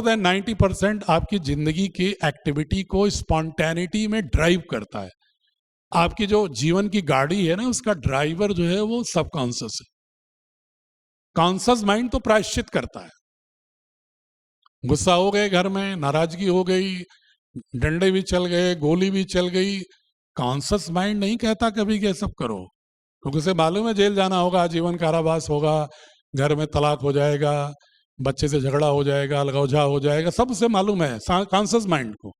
Then 90% आपकी जिंदगी की एक्टिविटी को स्पॉन्टेनिटी में ड्राइव करता है। आपकी जो जीवन की गाड़ी है ना, उसका ड्राइवर जो है वो सबकॉन्शियस है। कॉन्शियस माइंड तो प्रायश्चित करता है। गुस्सा हो गए, घर में नाराजगी हो गई, डंडे भी चल गए, गोली भी चल गई, कॉन्शियस माइंड नहीं कहता कभी कि सब करो, क्योंकि उसे मालूम है जेल जाना होगा, आजीवन कारावास होगा, घर में तलाक हो जाएगा, बच्चे से झगड़ा हो जाएगा, अलगौझा हो जाएगा, सब उसे मालूम है कॉन्शियस माइंड को।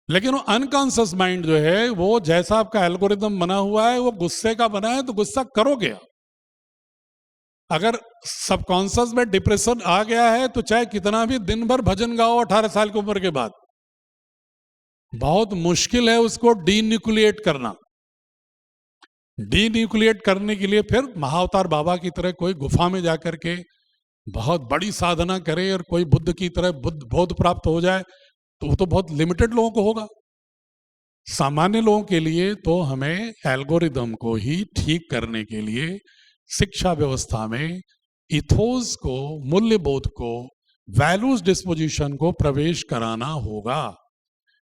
लेकिन वो अनकॉन्शियस माइंड जो है, वो जैसा आपका एल्गोरिदम बना हुआ है, वो गुस्से का बना है, तो गुस्सा करोगे आप। अगर सबकॉन्शियस में डिप्रेशन आ गया है, तो चाहे कितना भी दिन भर भजन गाओ 18 साल की उम्र के बाद, बहुत मुश्किल है उसको डीन्यूक्लिएट करना। डीन्यूक्लिएट करने के लिए फिर महाअवतार बाबा की तरह कोई गुफा में जाकर के बहुत बड़ी साधना करे, और कोई बुद्ध की तरह बोध प्राप्त हो जाए, तो वो तो बहुत लिमिटेड लोगों को होगा। सामान्य लोगों के लिए तो हमें एल्गोरिदम को ही ठीक करने के लिए शिक्षा व्यवस्था में इथोस को, मूल्यबोध को, वैल्यूज डिस्पोजिशन को प्रवेश कराना होगा।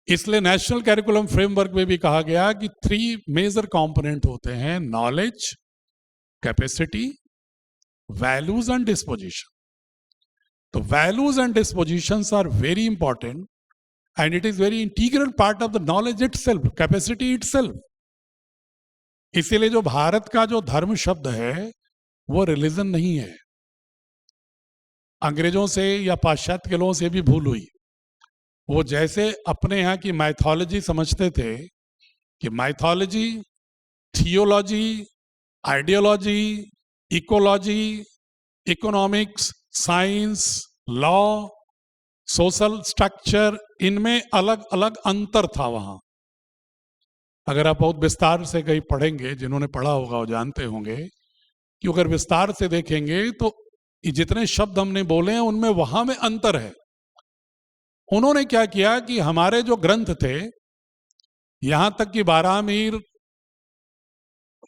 इसलिए नेशनल कैरिकुलम फ्रेमवर्क में भी कहा गया कि 3 मेजर कंपोनेंट होते हैं: knowledge, capacity, values and disposition. तो values and dispositions are very important, and it is very integral part of the knowledge itself, capacity itself. इसीलिए जो भारत का जो धर्म शब्द है, वो रिलीजन नहीं है। अंग्रेजों से या पाश्चात्य के लोगों से भी भूल हुई। वो जैसे अपने यहाँ की माइथोलॉजी समझते थे कि mythology, theology, ideology, ecology, economics, science, law, social structure, इनमें अलग अलग अंतर था वहाँ। अगर आप बहुत विस्तार से कहीं पढ़ेंगे, जिन्होंने पढ़ा होगा वो जानते होंगे कि अगर विस्तार से देखेंगे तो जितने शब्द हमने बोले हैं उनमें वहां में अंतर है। उन्होंने क्या किया कि हमारे जो ग्रंथ थे, यहां तक कि बारामीर,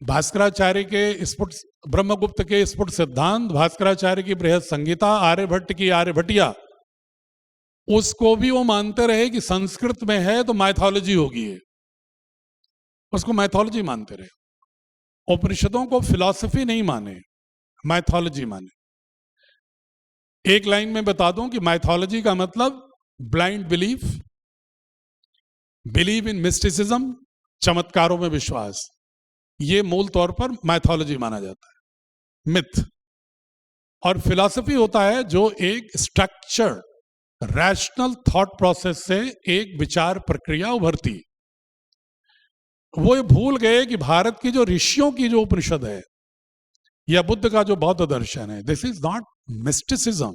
भास्कराचार्य के स्फुट, ब्रह्मगुप्त के स्फुट सिद्धांत, भास्कराचार्य की बृहद संहिता, आर्यभट्ट की आर्यभटिया, उसको भी वो मानते रहे कि संस्कृत में है तो माइथोलॉजी होगी, उसको माइथोलॉजी मानते रहे। उपनिषदों को फिलॉसफी नहीं माने, माइथोलॉजी माने। एक लाइन में बता दूं कि माइथोलॉजी का मतलब blind belief, believe in mysticism, चमत्कारों में विश्वास, ये मूल तौर पर माइथोलॉजी माना जाता है, मिथ। और फिलॉसफी होता है जो एक स्ट्रक्चर, रैशनल थॉट प्रोसेस से एक विचार प्रक्रिया उभरती। वो ये भूल गए कि भारत की जो ऋषियों की जो उपनिषद है, या बुद्ध का जो बौद्ध दर्शन है, this is not mysticism,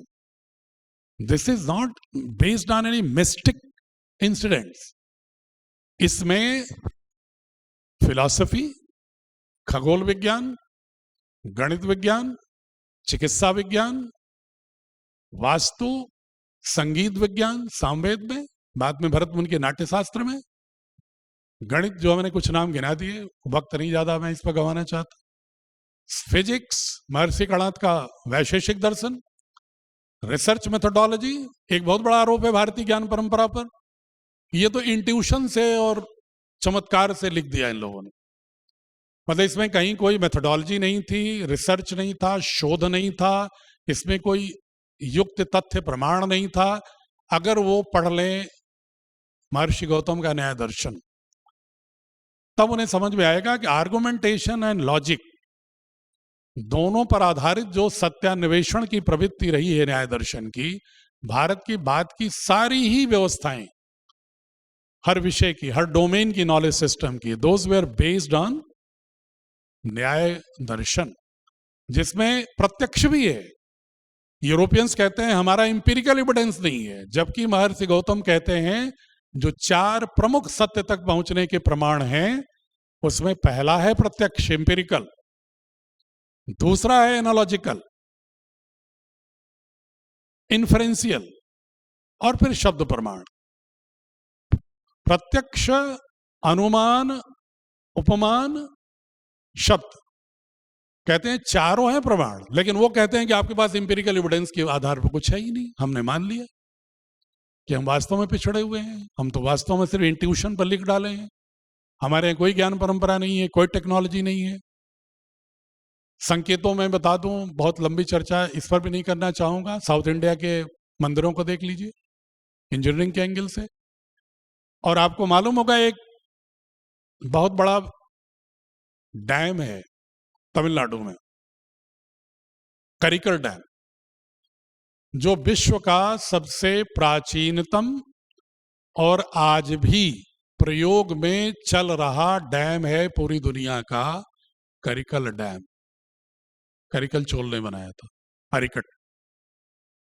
this is not based on any mistake incidents. इसमें फिलॉसफी, खगोल विज्ञान, गणित विज्ञान, चिकित्सा विज्ञान, वास्तु, संगीत विज्ञान सामवेद में, बाद में भरत मुनि के नाट्यशास्त्र में, गणित जो मैंने कुछ नाम गिना दिए, वक्त नहीं ज्यादा मैं इस पर गंवाना चाहता, फिजिक्स, महर्षि कणाद का वैशेषिक दर्शन, रिसर्च मेथोडोलॉजी। एक बहुत बड़ा आरोप है भारतीय ज्ञान परंपरा पर, ये तो इंट्यूशन से और चमत्कार से लिख दिया इन लोगों ने। मतलब इसमें कहीं कोई मेथोडोलॉजी नहीं थी, रिसर्च नहीं था, शोध नहीं था, इसमें कोई युक्त तथ्य प्रमाण नहीं था। अगर वो पढ़ लें महर्षि गौतम का न्याय दर्शन, तब उन्हें समझ में आएगा कि आर्गुमेंटेशन एंड लॉजिक दोनों पर आधारित जो सत्यान्वेषण की प्रवृत्ति रही है न्याय दर्शन की, भारत की बात की सारी ही व्यवस्थाएं, हर विषय की, हर डोमेन की नॉलेज सिस्टम की, दोज वेर बेस्ड ऑन न्याय दर्शन, जिसमें प्रत्यक्ष भी है। यूरोपियंस कहते हैं हमारा इंपिरिकल एविडेंस नहीं है, जबकि महर्षि गौतम कहते हैं जो 4 प्रमुख सत्य तक पहुंचने के प्रमाण हैं, उसमें पहला है प्रत्यक्ष, इंपिरिकल, दूसरा है एनालॉजिकल, इन्फरेंशियल, और फिर शब्द प्रमाण। प्रत्यक्ष, अनुमान, उपमान, शब्द, कहते हैं चारों हैं प्रमाण, लेकिन वो कहते हैं कि आपके पास इंपिरिकल एविडेंस के आधार पर कुछ है ही नहीं, हमने मान लिया। कि हम वास्तव में पिछड़े हुए हैं? हम तो वास्तव में सिर्फ इंट्यूशन पर लिख डाले हैं। हमारे यहाँ कोई ज्ञान परंपरा नहीं है, कोई टेक्नोलॉजी नहीं है। संकेतों में बता दूं, बहुत लंबी चर्चा इस पर भी नहीं करना चाहूंगा। साउथ इंडिया के मंदिरों को देख लीजिए इंजीनियरिंग के एंगल से, और आपको मालूम होगा एक बहुत बड़ा डैम है तमिलनाडु में, करिकल डैम, जो विश्व का सबसे प्राचीनतम और आज भी प्रयोग में चल रहा डैम है पूरी दुनिया का, करिकल डैम। करिकल चोल ने बनाया था, अरिकट।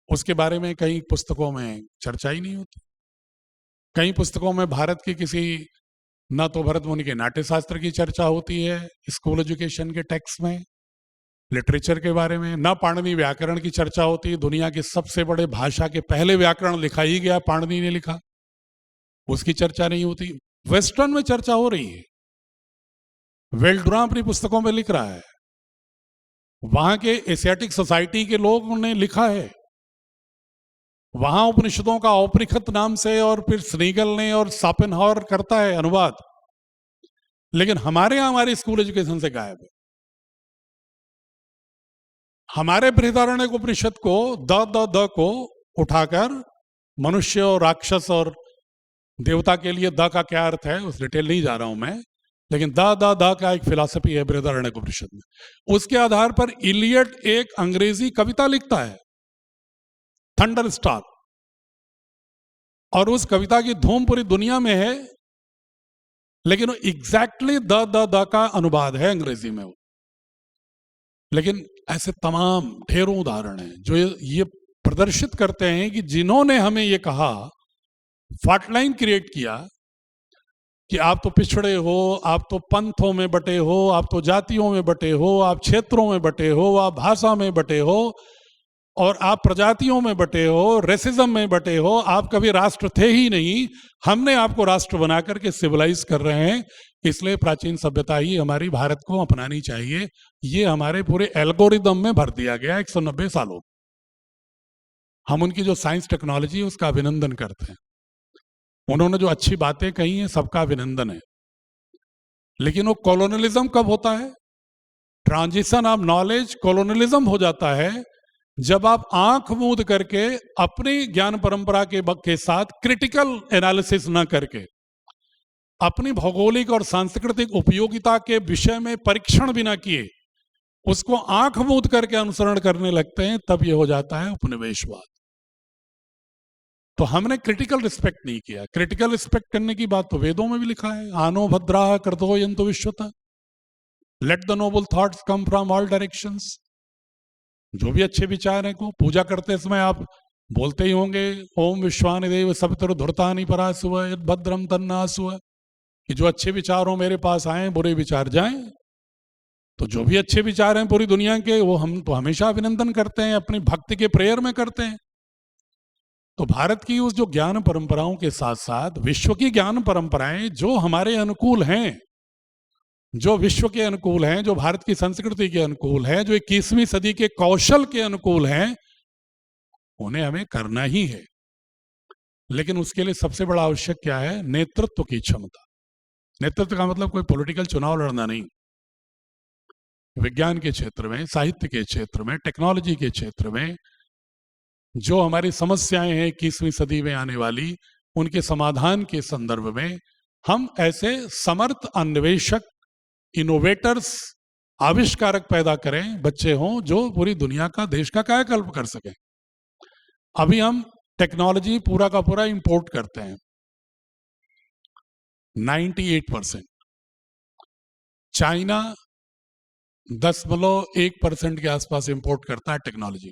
उसके बारे में कई पुस्तकों में चर्चा ही नहीं होती। कई पुस्तकों में भारत की किसी, ना तो भरत मुनि के नाट्य शास्त्र की चर्चा होती है स्कूल एजुकेशन के टेक्स्ट में, लिटरेचर के बारे में, ना पाणिनि व्याकरण की चर्चा होती है। दुनिया के सबसे बड़े भाषा के पहले व्याकरण लिखा ही गया, पाणिनि ने लिखा, उसकी चर्चा नहीं होती। वेस्टर्न में चर्चा हो रही है। वेल्डुरा अपनी पुस्तकों में लिख रहा है, वहां के एशियाटिक सोसाइटी के लोगों ने लिखा है, वहां उपनिषदों का औपनिषद नाम से, और फिर स्नीगल ने और सापेनहावर करता है अनुवाद। लेकिन हमारे यहां हमारी स्कूल एजुकेशन से गायब है। हमारे बृहदारण्यक उपनिषद को द को उठाकर मनुष्य और राक्षस और देवता के लिए द का क्या अर्थ है उस डिटेल नहीं जा रहा हूं मैं, लेकिन द का एक फिलॉसफी है बृहदारण्यक उपनिषद में। उसके आधार पर इलियड एक अंग्रेजी कविता लिखता है, थंडर स्टार, और उस कविता की धूम पूरी दुनिया में है, लेकिन एग्जैक्टली द का अनुवाद है अंग्रेजी में वो। लेकिन ऐसे तमाम ढेरों उदाहरण हैं जो ये प्रदर्शित करते हैं कि जिन्होंने हमें ये कहा, फाटलाइन क्रिएट किया कि आप तो पिछड़े हो, आप तो पंथों में बटे हो, आप तो जातियों में बटे हो, आप क्षेत्रों में बटे हो, आप भाषा में बटे हो, और आप प्रजातियों में बटे हो, रेसिज्म में बटे हो, आप कभी राष्ट्र थे ही नहीं, हमने आपको राष्ट्र बना करके सिविलाइज कर रहे हैं, इसलिए प्राचीन सभ्यता ही हमारी भारत को अपनानी चाहिए। ये हमारे पूरे एल्गोरिदम में भर दिया गया 190 सालों। हम उनकी जो साइंस टेक्नोलॉजी है उसका अभिनंदन करते हैं, उन्होंने जो अच्छी बातें कही हैं सबका अभिनंदन है। लेकिन वो कॉलोनियलिज्म कब होता है? ट्रांजिशन ऑफ नॉलेज कॉलोनियलिज्म हो जाता है जब आप आंख मूंद करके अपनी ज्ञान परंपरा के साथ क्रिटिकल एनालिसिस न करके, अपनी भौगोलिक और सांस्कृतिक उपयोगिता के विषय में परीक्षण भी ना किए, उसको आंख मूंद करके अनुसरण करने लगते हैं, तब ये हो जाता है उपनिवेशवाद। तो हमने क्रिटिकल रिस्पेक्ट नहीं किया। क्रिटिकल रिस्पेक्ट करने की बात तो वेदों में भी लिखा है, आनो भद्राः कर्तो यन्तु विश्वतः, let the noble thoughts come from all directions. जो भी अच्छे विचार हैं को पूजा करते समय आप बोलते ही होंगे, ओम विश्वानि देव सवितुर धुर्तानि परासुव यद् भद्रम तन्नासुव, कि जो अच्छे विचार हो मेरे पास आए, बुरे विचार जाएं। तो जो भी अच्छे विचार हैं पूरी दुनिया के, वो हम तो हमेशा अभिनंदन करते हैं, अपनी भक्ति के प्रेयर में करते हैं। तो भारत की उस जो ज्ञान परंपराओं के साथ साथ विश्व की ज्ञान परंपराएं जो हमारे अनुकूल हैं, जो विश्व के अनुकूल हैं, जो भारत की संस्कृति के अनुकूल हैं, जो 21वीं सदी के कौशल के अनुकूल हैं, उन्हें हमें करना ही है। लेकिन उसके लिए सबसे बड़ा आवश्यक क्या है? नेतृत्व की क्षमता। नेतृत्व का मतलब कोई पॉलिटिकल चुनाव लड़ना नहीं। विज्ञान के क्षेत्र में, साहित्य के क्षेत्र में, टेक्नोलॉजी के क्षेत्र में जो हमारी समस्याएं हैं 21वीं सदी में आने वाली, उनके समाधान के संदर्भ में हम ऐसे समर्थ अन्वेषक, इनोवेटर्स, आविष्कारक पैदा करें, बच्चे हों जो पूरी दुनिया का, देश का कायाकल्प कर सकें। अभी हम टेक्नोलॉजी पूरा का पूरा इंपोर्ट करते हैं 98%। चाइना 10.1% के आसपास इंपोर्ट करता है टेक्नोलॉजी,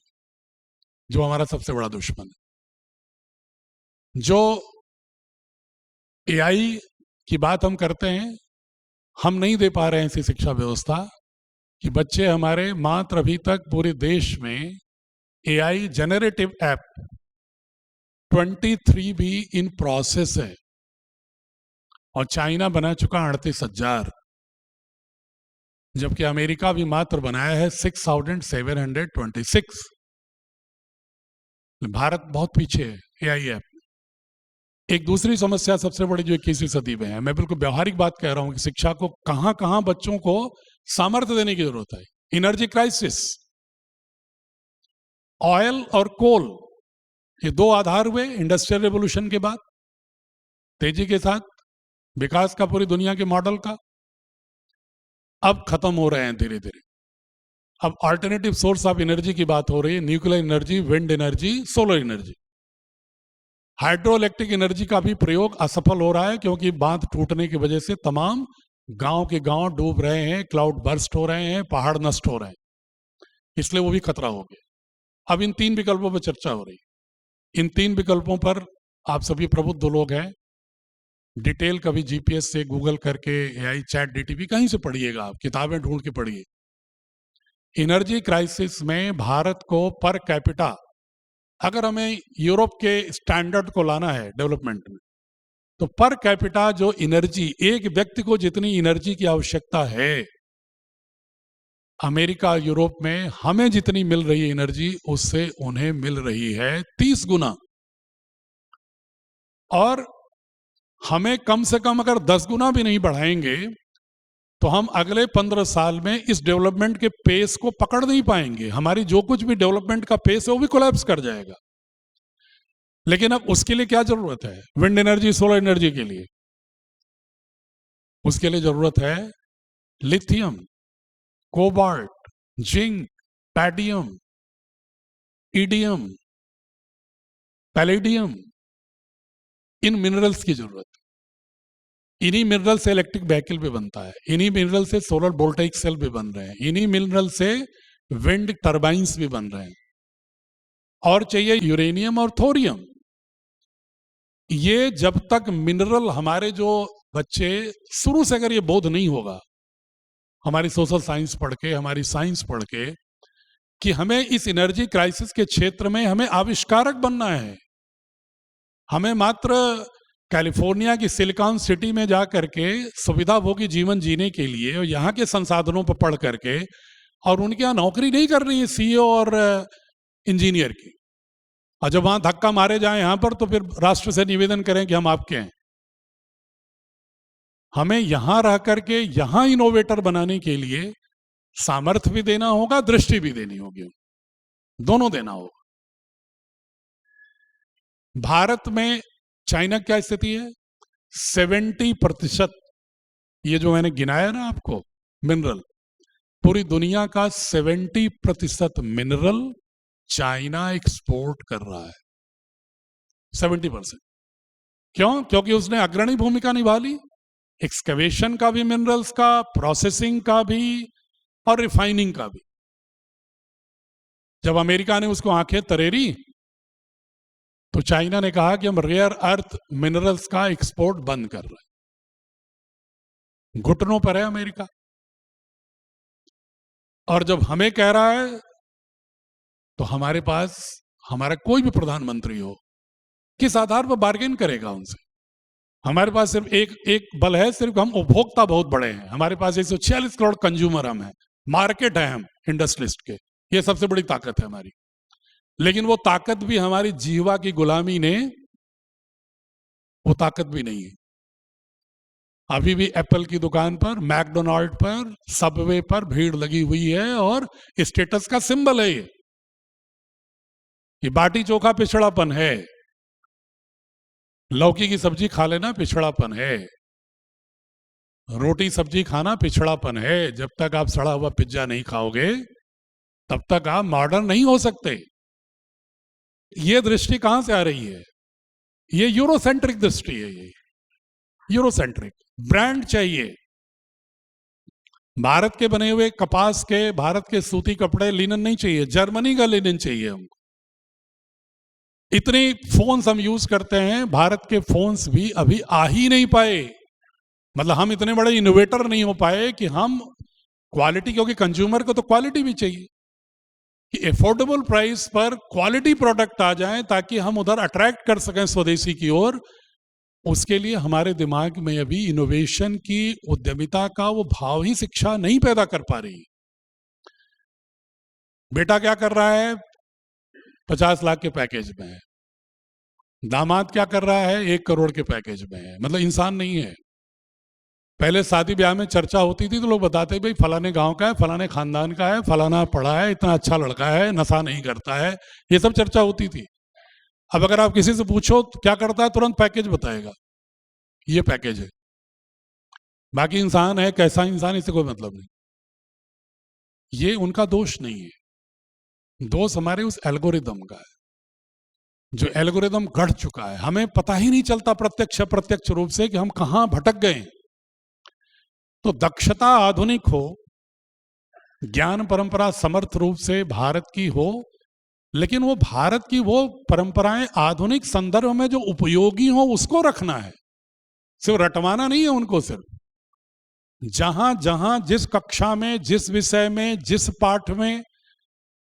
जो हमारा सबसे बड़ा दुश्मन है। जो एआई की बात हम करते हैं, हम नहीं दे पा रहे हैं ऐसी शिक्षा व्यवस्था कि बच्चे हमारे मात्र अभी तक पूरे देश में एआई जनरेटिव ऐप 23 भी इन प्रोसेस है, और चाइना बना चुका 38,000, जबकि अमेरिका भी मात्र बनाया है 6,726। भारत बहुत पीछे है एआई ऐप। एक दूसरी समस्या सबसे बड़ी जो 21वीं सदी में है, मैं बिल्कुल व्यवहारिक बात कह रहा हूं कि शिक्षा को कहां कहां बच्चों को सामर्थ्य देने की जरूरत है। एनर्जी क्राइसिस, ऑयल और कोल, ये दो आधार हुए इंडस्ट्रियल रेवोल्यूशन के बाद तेजी के साथ विकास का पूरी दुनिया के मॉडल का, अब खत्म हो रहे हैं धीरे धीरे। अब अल्टरनेटिव सोर्स ऑफ एनर्जी की बात हो रही है, nuclear energy, wind energy, solar energy. Hydro electric energy का भी प्रयोग असफल हो रहा है क्योंकि बांध टूटने की वजह से तमाम गांव के गांव डूब रहे हैं, क्लाउड बर्स्ट हो रहे हैं, पहाड़ नष्ट हो रहे हैं, इसलिए वो भी खतरा हो गया। अब इन तीन विकल्पों पर चर्चा हो रही है। इन तीन विकल्पों पर आप सभी प्रबुद्ध लोग हैं, डिटेल कभी जीपीएस से गूगल करके एआई चैट डीटीपी कहीं से पढ़िएगा, आप किताबें ढूंढ के पढ़िए। एनर्जी क्राइसिस में भारत को पर कैपिटा, अगर हमें यूरोप के स्टैंडर्ड को लाना है डेवलपमेंट में, तो पर कैपिटा जो एनर्जी, एक व्यक्ति को जितनी एनर्जी की आवश्यकता है अमेरिका यूरोप में हमें जितनी मिल रही है एनर्जी, उससे उन्हें मिल रही है 30 गुना। और हमें कम से कम अगर 10 गुना भी नहीं बढ़ाएंगे तो हम अगले 15 साल में इस डेवलपमेंट के पेस को पकड़ नहीं पाएंगे। हमारी जो कुछ भी डेवलपमेंट का पेस है वो भी कोलैप्स कर जाएगा। लेकिन अब उसके लिए क्या जरूरत है? विंड एनर्जी, सोलर एनर्जी के लिए उसके लिए जरूरत है लिथियम, कोबाल्ट, जिंक, पैडियम, ईडियम, पैलेडियम, इन मिनरल्स की जरूरत है। इन्हीं मिनरल से इलेक्ट्रिक व्हीकल भी बनता है, इन्हीं मिनरल से सोलर वोल्टेइक सेल भी बन रहे हैं, इन्हीं मिनरल से विंड टर्बाइंस भी बन रहे हैं। और चाहिए यूरेनियम और थोरियम। ये जब तक मिनरल, हमारे जो बच्चे शुरू से अगर ये बोध नहीं होगा, हमारी सोशल साइंस पढ़ के, हमारी साइंस पढ़ के, कि हमें इस एनर्जी क्राइसिस के क्षेत्र में हमें आविष्कारक बनना है, हमें मात्र कैलिफोर्निया की सिलिकॉन सिटी में जा करके सुविधाभोगी जीवन जीने के लिए और यहाँ के संसाधनों पर पढ़ करके और उनके यहाँ नौकरी नहीं कर रही है सीईओ और इंजीनियर की, और जब वहां धक्का मारे जाएं यहाँ पर तो फिर राष्ट्र से निवेदन करें कि हम आपके हैं। हमें यहां रह करके यहां इनोवेटर बनाने के लिए सामर्थ्य भी देना होगा, दृष्टि भी देनी होगी, दोनों देना होगा। भारत में चाइना क्या स्थिति है? 70%, ये जो मैंने गिनाया ना आपको मिनरल, पूरी दुनिया का 70% मिनरल चाइना एक्सपोर्ट कर रहा है। 70%। क्यों? क्योंकि उसने अग्रणी भूमिका निभा ली, एक्सकवेशन का भी, मिनरल्स का, प्रोसेसिंग का भी और रिफाइनिंग का भी। जब अमेरिका ने उसको आंखें तरेरी तो चाइना ने कहा कि हम रेयर अर्थ मिनरल्स का एक्सपोर्ट बंद कर रहे हैं। घुटनों पर है अमेरिका। और जब हमें कह रहा है तो हमारे पास, हमारा कोई भी प्रधानमंत्री हो, किस आधार पर बार्गेन करेगा उनसे? हमारे पास सिर्फ एक बल है, सिर्फ हम उपभोक्ता बहुत बड़े हैं। हमारे पास 146 करोड़ कंज्यूमर हम हैं, मार्केट है हम इंडस्ट्रियलिस्ट के, ये सबसे बड़ी ताकत है हमारी। लेकिन वो ताकत भी हमारी जीवा की गुलामी ने, वो ताकत भी नहीं है। अभी भी एप्पल की दुकान पर, मैकडोनाल्ड पर, सबवे पर भीड़ लगी हुई है और स्टेटस का सिंबल है ये बाटी चोखा पिछड़ापन है, लौकी की सब्जी खा लेना पिछड़ापन है, रोटी सब्जी खाना पिछड़ापन है। जब तक आप सड़ा हुआ पिज्जा नहीं खाओगे तब तक आप मॉडर्न नहीं हो सकते। ये दृष्टि कहां से आ रही है? ये यूरोसेंट्रिक दृष्टि है। ये यूरोसेंट्रिक ब्रांड चाहिए, भारत के बने हुए कपास के, भारत के सूती कपड़े, लिनन नहीं चाहिए, जर्मनी का लिनन चाहिए हमको। इतने फोन्स हम यूज करते हैं, भारत के फोन्स भी अभी आ ही नहीं पाए। मतलब हम इतने बड़े इनोवेटर नहीं हो पाए कि हम क्वालिटी, क्योंकि कंज्यूमर को तो क्वालिटी भी चाहिए कि एफोर्डेबल प्राइस पर क्वालिटी प्रोडक्ट आ जाए ताकि हम उधर अट्रैक्ट कर सकें स्वदेशी की ओर। उसके लिए हमारे दिमाग में अभी इनोवेशन की, उद्यमिता का वो भाव ही शिक्षा नहीं पैदा कर पा रही। बेटा क्या कर रहा है? 50 लाख के पैकेज में है, दामाद क्या कर रहा है, 1 करोड़ के पैकेज में है, मतलब इंसान नहीं है। पहले शादी ब्याह में चर्चा होती थी तो लोग बताते भाई फलाने गांव का है, फलाने खानदान का है, फलाना पढ़ा है, इतना अच्छा लड़का है, नशा नहीं करता है, ये सब चर्चा होती थी। अब अगर आप किसी से पूछो तो क्या करता है, तुरंत पैकेज बताएगा, ये पैकेज है। बाकी इंसान है कैसा इंसान, इससे कोई मतलब नहीं। ये उनका दोष नहीं है, दोष हमारे उस एल्गोरिदम का है, जो एल्गोरिदम गढ़ चुका है। हमें पता ही नहीं चलता प्रत्यक्ष रूप से कि हम कहां भटक गए। तो दक्षता आधुनिक हो, ज्ञान परंपरा समर्थ रूप से भारत की हो, लेकिन वो भारत की वो परंपराएं आधुनिक संदर्भ में जो उपयोगी हो उसको रखना है, सिर्फ रटवाना नहीं है उनको। सिर्फ जहां जहां जिस कक्षा में, जिस विषय में, जिस पाठ में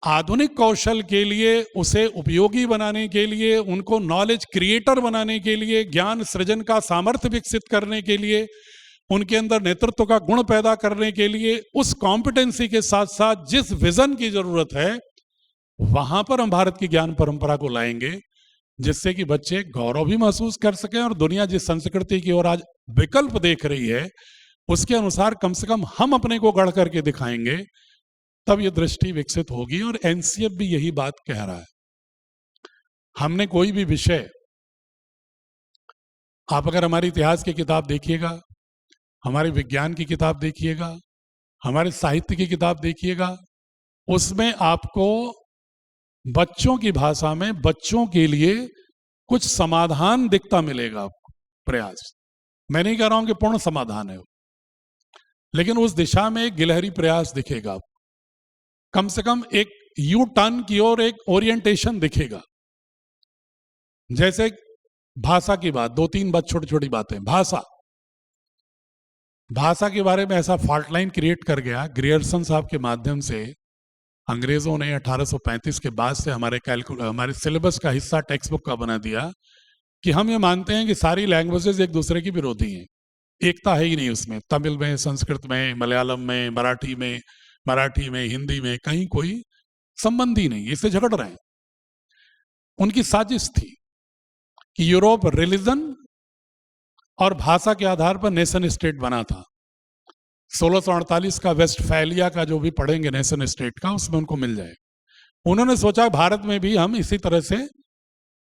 आधुनिक कौशल के लिए, उसे उपयोगी बनाने के लिए, उनको नॉलेज क्रिएटर बनाने के लिए, ज्ञान सृजन का सामर्थ्य विकसित करने के लिए, उनके अंदर नेतृत्व का गुण पैदा करने के लिए, उस कॉम्पिटेंसी के साथ साथ जिस विजन की जरूरत है, वहां पर हम भारत की ज्ञान परंपरा को लाएंगे, जिससे कि बच्चे गौरव भी महसूस कर सकें और दुनिया जिस संस्कृति की ओर आज विकल्प देख रही है उसके अनुसार कम से कम हम अपने को गढ़ करके दिखाएंगे, तब ये दृष्टि विकसित होगी। और एनसीएफ भी यही बात कह रहा है। हमने कोई भी विषय, आप अगर हमारी इतिहास की किताब देखिएगा, हमारे विज्ञान की किताब देखिएगा, हमारे साहित्य की किताब देखिएगा, उसमें आपको बच्चों की भाषा में बच्चों के लिए कुछ समाधान दिखता मिलेगा आपको। प्रयास, मैं नहीं कह रहा हूं कि पूर्ण समाधान है, लेकिन उस दिशा में एक गिलहरी प्रयास दिखेगा आपको। कम से कम एक यू टर्न की ओर एक ओरिएंटेशन दिखेगा। जैसे भाषा की बात, 2-3 बात, छोटी छोटी बातें। भाषा के बारे में ऐसा फॉल्ट लाइन क्रिएट कर गया ग्रियर्सन साहब के माध्यम से। अंग्रेजों ने 1835 के बाद से हमारे सिलेबस का हिस्सा टेक्स्ट बुक का बना दिया कि हम ये मानते हैं कि सारी लैंग्वेजेस एक दूसरे की विरोधी हैं, एकता है ही नहीं उसमें। तमिल में, संस्कृत में, मलयालम में, मराठी में, हिंदी में कहीं कोई संबंध ही नहीं, इससे झगड़ रहे हैं। उनकी साजिश थी कि यूरोप रिलीजन और भाषा के आधार पर नेशन स्टेट बना था। 1648 का वेस्टफैलिया का जो भी पढ़ेंगे नेशन स्टेट का, उसमें उनको मिल जाए। उन्होंने सोचा भारत में भी हम इसी तरह से,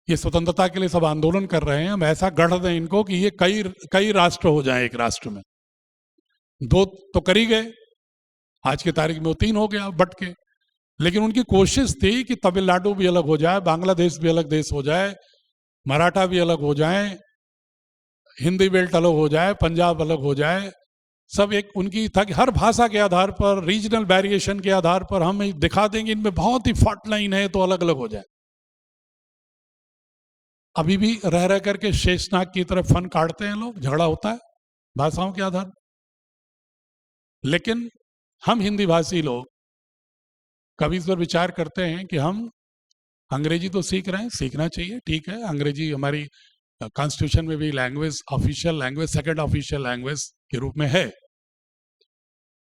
ये स्वतंत्रता के लिए सब आंदोलन कर रहे हैं, हम ऐसा गढ़ दें इनको कि ये कई राष्ट्र हो जाए एक राष्ट्र में। 2 तो कर ही गए, आज की तारीख में वो 3 हो गया बट के। लेकिन उनकी कोशिश थी कि तमिलनाडु भी अलग हो जाए, बांग्लादेश भी अलग देश हो जाए, मराठा भी अलग हो जाए, हिंदी बेल्ट अलग हो जाए, पंजाब अलग हो जाए। सब एक उनकी था कि हर भाषा के आधार पर, रीजनल वेरिएशन के आधार पर हम दिखा देंगे इनमें बहुत ही फॉल्ट लाइन है, तो अलग अलग हो जाए। अभी भी रह करके शेषनाग की तरफ फन काटते हैं लोग, झगड़ा होता है भाषाओं के आधार। लेकिन हम हिंदी भाषी लोग कभी इस पर विचार करते हैं कि हम अंग्रेजी तो सीख रहे हैं, सीखना चाहिए, ठीक है। अंग्रेजी हमारी कॉन्स्टिट्यूशन में भी language, official language, second official language के रूप में है,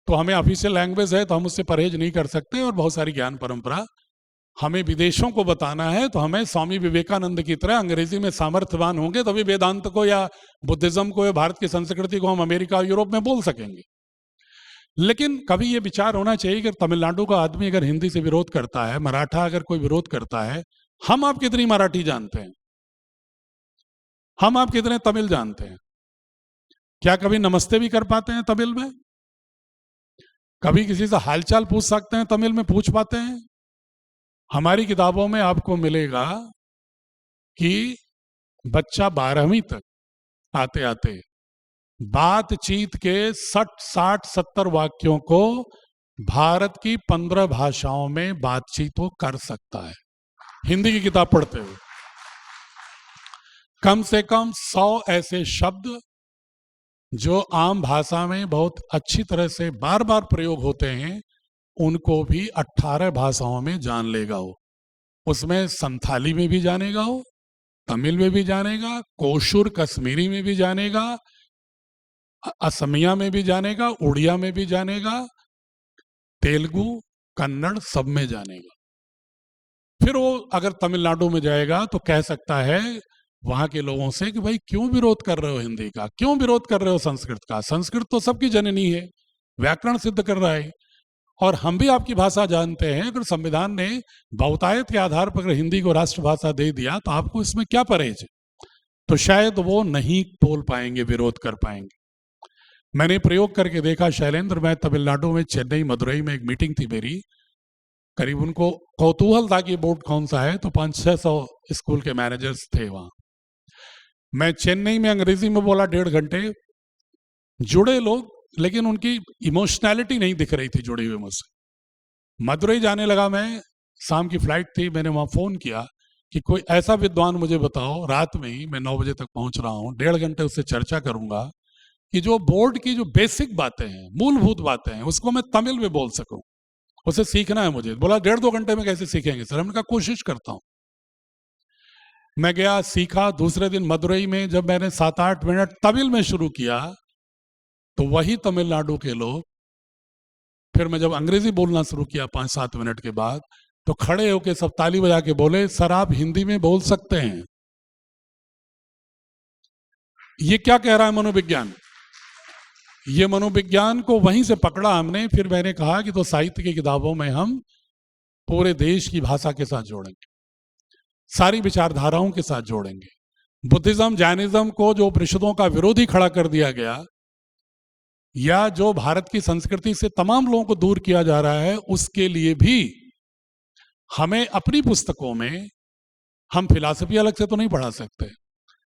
तो हमें ऑफिशियल लैंग्वेज है तो हम उससे परहेज नहीं कर सकते। और बहुत सारी ज्ञान परंपरा हमें विदेशों को बताना है तो हमें स्वामी विवेकानंद की तरह अंग्रेजी में सामर्थ्यवान होंगे, तभी वेदांत को या बुद्धिज्म को या भारत की संस्कृति को हम अमेरिका और यूरोप में बोल सकेंगे। लेकिन कभी ये विचार होना चाहिए कि तमिलनाडु का आदमी अगर हिंदी से विरोध करता है, मराठा अगर कोई विरोध करता है, हम आप कितनी मराठी जानते हैं, हम आप कितने तमिल जानते हैं? क्या कभी नमस्ते भी कर पाते हैं तमिल में? कभी किसी से हालचाल पूछ सकते हैं तमिल में, पूछ पाते हैं? हमारी किताबों में आपको मिलेगा कि बच्चा 12वीं तक आते आते बातचीत के 60-70 वाक्यों को भारत की 15 भाषाओं में बातचीत वो कर सकता है हिंदी की किताब पढ़ते हुए। कम से कम 100 ऐसे शब्द जो आम भाषा में बहुत अच्छी तरह से बार बार प्रयोग होते हैं, उनको भी 18 भाषाओं में जान लेगा वो। उसमें संथाली में भी जानेगा वो, तमिल में भी जानेगा, कोशुर कश्मीरी में भी जानेगा, असमिया में भी जानेगा, उड़िया में भी जानेगा, तेलुगु, कन्नड़, सब में जानेगा। फिर वो अगर तमिलनाडु में जाएगा तो कह सकता है वहां के लोगों से कि भाई क्यों विरोध कर रहे हो हिंदी का, क्यों विरोध कर रहे हो संस्कृत का? संस्कृत तो सबकी जननी है, व्याकरण सिद्ध कर रहा है, और हम भी आपकी भाषा जानते हैं। अगर संविधान ने बहुतायत के आधार पर अगर हिंदी को राष्ट्रभाषा दे दिया तो आपको इसमें क्या परहेज है? तो शायद वो नहीं बोल पाएंगे, विरोध कर पाएंगे। मैंने प्रयोग करके देखा शैलेंद्र, मैं तमिलनाडु में चेन्नई मदुरई में एक मीटिंग थी मेरी, करीब उनको कौतूहल था कि बोर्ड कौन सा है, तो 500-600 स्कूल के मैनेजर्स थे वहां। मैं चेन्नई में अंग्रेजी में बोला 1.5 घंटे, जुड़े लोग, लेकिन उनकी इमोशनैलिटी नहीं दिख रही थी जुड़े हुए मुझसे। मदुरई जाने लगा मैं, शाम की फ्लाइट थी, मैंने वहां फोन किया कि कोई ऐसा विद्वान मुझे बताओ, रात में ही मैं 9 बजे तक पहुंच रहा हूं, 1.5 घंटे उससे चर्चा करूंगा कि जो बोर्ड की जो बेसिक बातें हैं, मूलभूत बातें हैं, उसको मैं तमिल में बोल सकूं, उसे सीखना है मुझे। बोला 1.5-2 घंटे में कैसे सीखेंगे सर? हमने कहा कोशिश करता हूं। मैं गया, सीखा। दूसरे दिन मदुरई में जब मैंने 7-8 मिनट तमिल में शुरू किया तो वही तमिलनाडु के लोग, फिर मैं जब अंग्रेजी बोलना शुरू किया 5-7 मिनट के बाद, तो खड़े होके सब ताली बजा के बोले, सर आप हिंदी में बोल सकते हैं। ये क्या कह रहा है मनोविज्ञान? ये मनोविज्ञान को वहीं से पकड़ा हमने। फिर मैंने कहा कि तो साहित्य की किताबों में हम पूरे देश की भाषा के साथ जोड़ेंगे, सारी विचारधाराओं के साथ जोड़ेंगे। बुद्धिज्म, जैनिज्म को जो उपनिषदों का विरोधी खड़ा कर दिया गया, या जो भारत की संस्कृति से तमाम लोगों को दूर किया जा रहा है, उसके लिए भी हमें अपनी पुस्तकों में, हम फिलॉसफी अलग से तो नहीं पढ़ा सकते,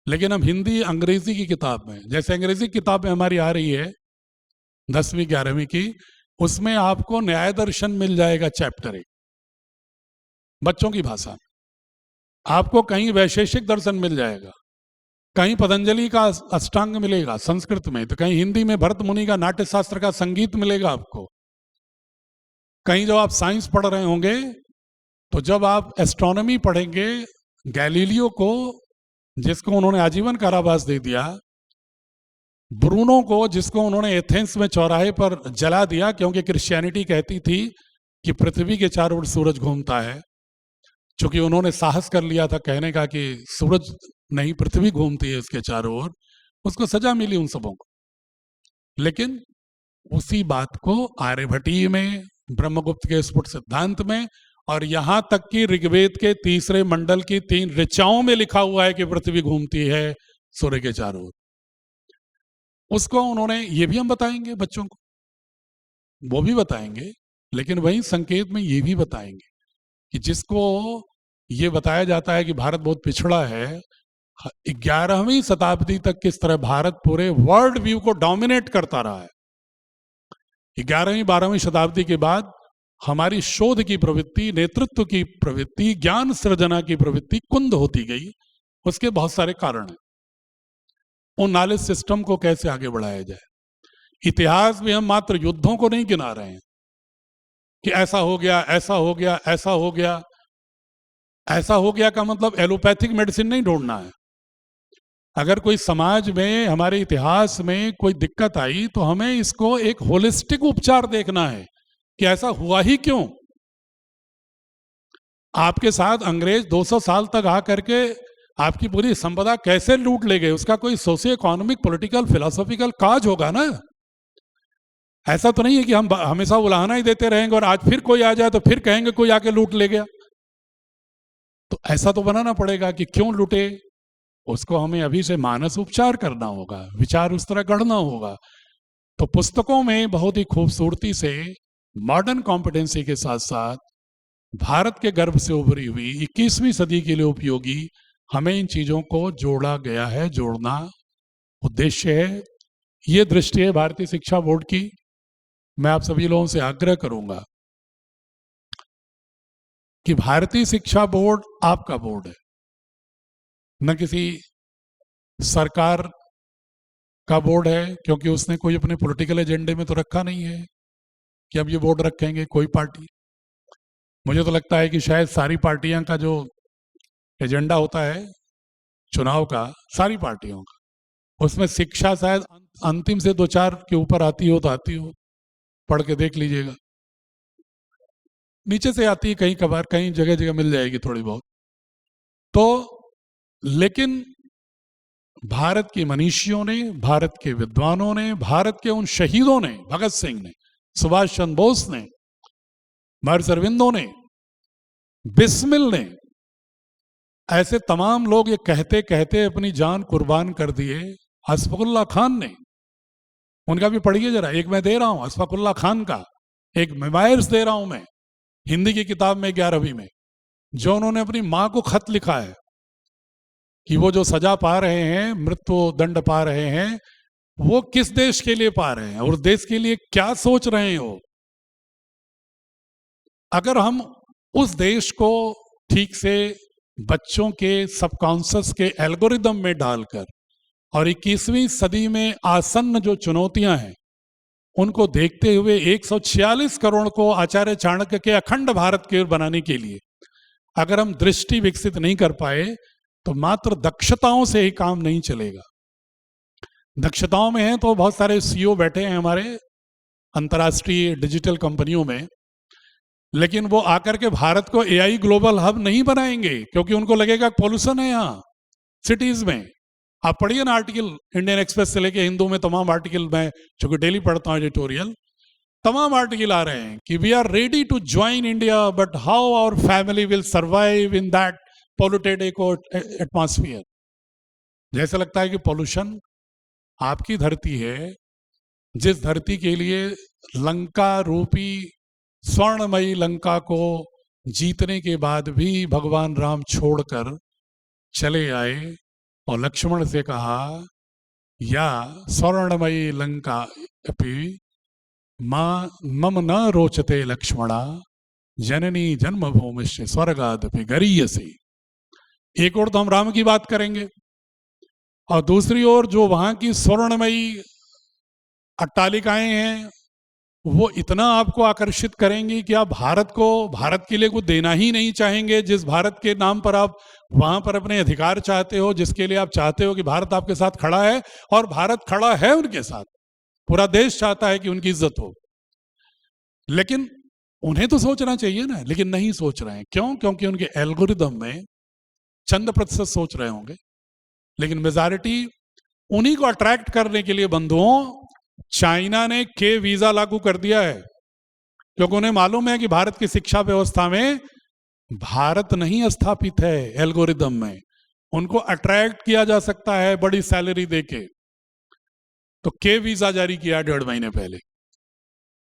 लेकिन हम हिंदी अंग्रेजी की किताब में, जैसे अंग्रेजी की किताब में हमारी आ रही है 10वीं 11वीं की, उसमें आपको न्याय दर्शन मिल जाएगा चैप्टर 1 बच्चों की भाषा में, आपको कहीं वैशेषिक दर्शन मिल जाएगा, कहीं पतंजलि का अष्टांग मिलेगा संस्कृत में, तो कहीं हिंदी में भरत मुनि का नाट्य शास्त्र का संगीत मिलेगा आपको। कहीं जब आप साइंस पढ़ रहे होंगे, तो जब आप एस्ट्रोनॉमी पढ़ेंगे, गैलीलियो को, जिसको उन्होंने आजीवन कारावास दे दिया, ब्रूनो को, जिसको उन्होंने एथेंस में चौराहे पर जला दिया क्योंकि क्रिश्चियनिटी कहती थी कि पृथ्वी के चारों ओर सूरज घूमता है, चूंकि उन्होंने साहस कर लिया था कहने का कि सूरज नहीं, पृथ्वी घूमती है उसके चारों ओर, उसको सजा मिली उन सबों को। लेकिन उसी बात को आर्यभट्टीय में, ब्रह्मगुप्त के स्फुट सिद्धांत में, और यहां तक कि ऋग्वेद के 3 मंडल की 3 ऋचाओं में लिखा हुआ है कि पृथ्वी घूमती है सूर्य के चारों ओर। उसको उन्होंने, ये भी हम बताएंगे बच्चों को, वो भी बताएंगे, लेकिन वही संकेत में ये भी बताएंगे कि जिसको ये बताया जाता है कि भारत बहुत पिछड़ा है, 11वीं शताब्दी तक किस तरह भारत पूरे वर्ल्ड व्यू को डोमिनेट करता रहा है। 11वीं 12वीं शताब्दी के बाद हमारी शोध की प्रवृत्ति, नेतृत्व की प्रवृत्ति, ज्ञान सृजना की प्रवृत्ति कुंद होती गई। उसके बहुत सारे कारण हैं। उन नॉलेज सिस्टम को कैसे आगे बढ़ाया जाए। इतिहास में हम मात्र युद्धों को नहीं गिना रहे हैं कि ऐसा हो गया, ऐसा हो गया, ऐसा हो गया। ऐसा हो गया का मतलब एलोपैथिक मेडिसिन नहीं ढूंढना है। अगर कोई समाज में, हमारे इतिहास में कोई दिक्कत आई, तो हमें इसको एक होलिस्टिक उपचार देखना है कि ऐसा हुआ ही क्यों। आपके साथ अंग्रेज 200 साल तक आकर के आपकी पूरी संपदा कैसे लूट ले गए, उसका कोई सोशियो इकोनॉमिक, पॉलिटिकल, फिलोसॉफिकल काज होगा ना। ऐसा तो नहीं है कि हम हमेशा उलाहना ही देते रहेंगे और आज फिर कोई आ जाए तो फिर कहेंगे कोई आके लूट ले गया। तो ऐसा तो बनाना पड़ेगा कि क्यों लूटे, उसको हमें अभी से मानस उपचार करना होगा, विचार उस तरह गढ़ना होगा। तो पुस्तकों में बहुत ही खूबसूरती से मॉडर्न कॉम्पिटेंसी के साथ साथ भारत के गर्भ से उभरी हुई 21वीं सदी के लिए उपयोगी हमें इन चीजों को जोड़ा गया है, जोड़ना उद्देश्य है। ये दृष्टि है भारतीय शिक्षा बोर्ड की। मैं आप सभी लोगों से आग्रह करूंगा कि भारतीय शिक्षा बोर्ड आपका बोर्ड है, न किसी सरकार का बोर्ड है, क्योंकि उसने कोई अपने पॉलिटिकल एजेंडे में तो रखा नहीं है कि अब ये बोर्ड रखेंगे कोई पार्टी। मुझे तो लगता है कि शायद सारी पार्टियां का जो एजेंडा होता है चुनाव का, सारी पार्टियों का, उसमें शिक्षा शायद अंतिम से 2-4 के ऊपर आती हो तो आती हो, पढ़ के देख लीजिएगा। नीचे से आती है कहीं कभार, कहीं जगह जगह मिल जाएगी थोड़ी बहुत। तो लेकिन भारत के मनीषियों ने, भारत के विद्वानों ने, भारत के उन शहीदों ने, भगत सिंह ने, सुभाष चंद्र बोस ने, महर्षि अरविंदो ने, बिस्मिल ने, ऐसे तमाम लोग ये कहते कहते अपनी जान कुर्बान कर दिए। अशफाकुल्लाह खान ने, उनका भी पढ़िए जरा, एक मैं दे रहा हूं अशफाकुल्लाह खान का एक मेमोयर्स दे रहा हूं मैं, हिंदी की किताब में 11वीं में, जो उन्होंने अपनी मां को खत लिखा है कि वो जो सजा पा रहे हैं, मृत्यु दंड पा रहे हैं, वो किस देश के लिए पा रहे हैं और देश के लिए क्या सोच रहे हो। अगर हम उस देश को ठीक से बच्चों के सबकॉन्शियस के एल्गोरिदम में डालकर और 21वीं सदी में आसन्न जो चुनौतियां हैं उनको देखते हुए 146 करोड़ को आचार्य चाणक्य के अखंड भारत की ओर बनाने के लिए अगर हम दृष्टि विकसित नहीं कर पाए तो मात्र दक्षताओं से ही काम नहीं चलेगा। दक्षताओं में है तो बहुत सारे सीईओ बैठे हैं हमारे अंतर्राष्ट्रीय डिजिटल कंपनियों में, लेकिन वो आकर के भारत को एआई ग्लोबल हब नहीं बनाएंगे क्योंकि उनको लगेगा पॉल्यूशन है यहाँ सिटीज में। आप पढ़िए ना आर्टिकल, इंडियन एक्सप्रेस से लेके हिंदू में तमाम आर्टिकल, मैं चूंकि डेली पढ़ता हूँ एडिटोरियल, तमाम आर्टिकल आ रहे हैं कि we are ready to join India but how our family will survive in that polluted atmosphere. जैसे लगता है कि पॉल्यूशन आपकी धरती है, जिस धरती के लिए लंका रूपी स्वर्णमयी लंका को जीतने के बाद भी भगवान राम छोड़कर चले आए और लक्ष्मण से कहा या स्वर्णमयी लंका अपि मां मम न रोचते लक्ष्मणा जननी जन्मभूमिश्च स्वर्गादपि गरीयसी। एक और तो हम राम की बात करेंगे और दूसरी ओर जो वहां की स्वर्णमयी अट्टालिकाएं हैं वो इतना आपको आकर्षित करेंगी कि आप भारत को, भारत के लिए कुछ देना ही नहीं चाहेंगे। जिस भारत के नाम पर आप वहां पर अपने अधिकार चाहते हो, जिसके लिए आप चाहते हो कि भारत आपके साथ खड़ा है और भारत खड़ा है उनके साथ, पूरा देश चाहता है कि उनकी इज्जत हो, लेकिन उन्हें तो सोचना चाहिए ना, लेकिन नहीं सोच रहे हैं। क्यों? क्योंकि उनके एल्गोरिदम में चंद प्रतिशत सोच रहे होंगे, लेकिन मेजॉरिटी उन्हीं को अट्रैक्ट करने के लिए बंधुओं चाइना ने के वीजा लागू कर दिया है, क्योंकि उन्हें मालूम है कि भारत की शिक्षा व्यवस्था में भारत नहीं स्थापित है। एल्गोरिदम में उनको अट्रैक्ट किया जा सकता है बड़ी सैलरी देके, तो के वीजा जारी किया 1.5 महीने पहले।